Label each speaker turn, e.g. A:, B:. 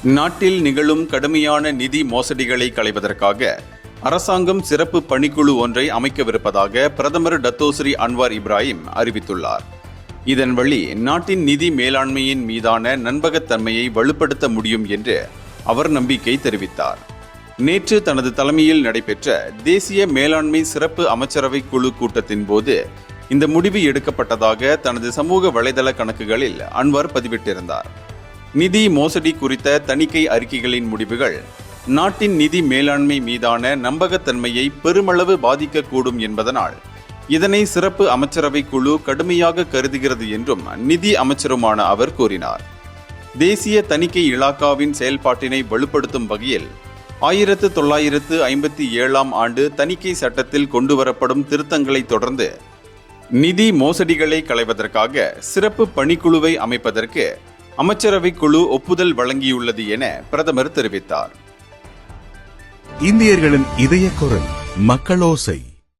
A: நாட்டில் நிகழும் கடுமையான நிதி மோசடிகளை களைவதற்காக அரசாங்கம் சிறப்பு பணிக்குழு ஒன்றை அமைக்கவிருப்பதாக பிரதமர் டத்தோஸ்ரீ அன்வார் இப்ராஹிம் அறிவித்துள்ளார். இதன் வழி நாட்டின் நிதி மேலாண்மையின் மீதான நம்பகத்தன்மையை வலுப்படுத்த முடியும் என்று அவர் நம்பிக்கை தெரிவித்தார். நேற்று தனது தலைமையில் நடைபெற்ற தேசிய மேலாண்மை சிறப்பு அமைச்சரவை குழு கூட்டத்தின் போது இந்த முடிவு எடுக்கப்பட்டதாக தனது சமூக வலைதள கணக்குகளில் அன்வார் பதிவிட்டிருந்தார். நிதி மோசடி குறித்த தணிக்கை அறிக்கைகளின் முடிவுகள் நாட்டின் நிதி மேலாண்மை மீதான நம்பகத்தன்மையை பெருமளவு பாதிக்கக்கூடும் என்பதனால் இதனை சிறப்பு அமைச்சரவை குழு கடுமையாக கருதுகிறது என்றும் நிதி அமைச்சருமான அவர் கூறினார். தேசிய தணிக்கை இலாக்காவின் செயல்பாட்டினை வலுப்படுத்தும் வகையில் 1957ஆம் ஆண்டு தணிக்கை சட்டத்தில் கொண்டுவரப்படும் திருத்தங்களை தொடர்ந்து நிதி மோசடிகளை களைவதற்காக சிறப்பு பணிக்குழுவை அமைப்பதற்கு அமைச்சரவை குழு ஒப்புதல் வழங்கியுள்ளது என பிரதமர் தெரிவித்தார்.
B: இந்தியர்களின் இதய குரல் மக்களோசை.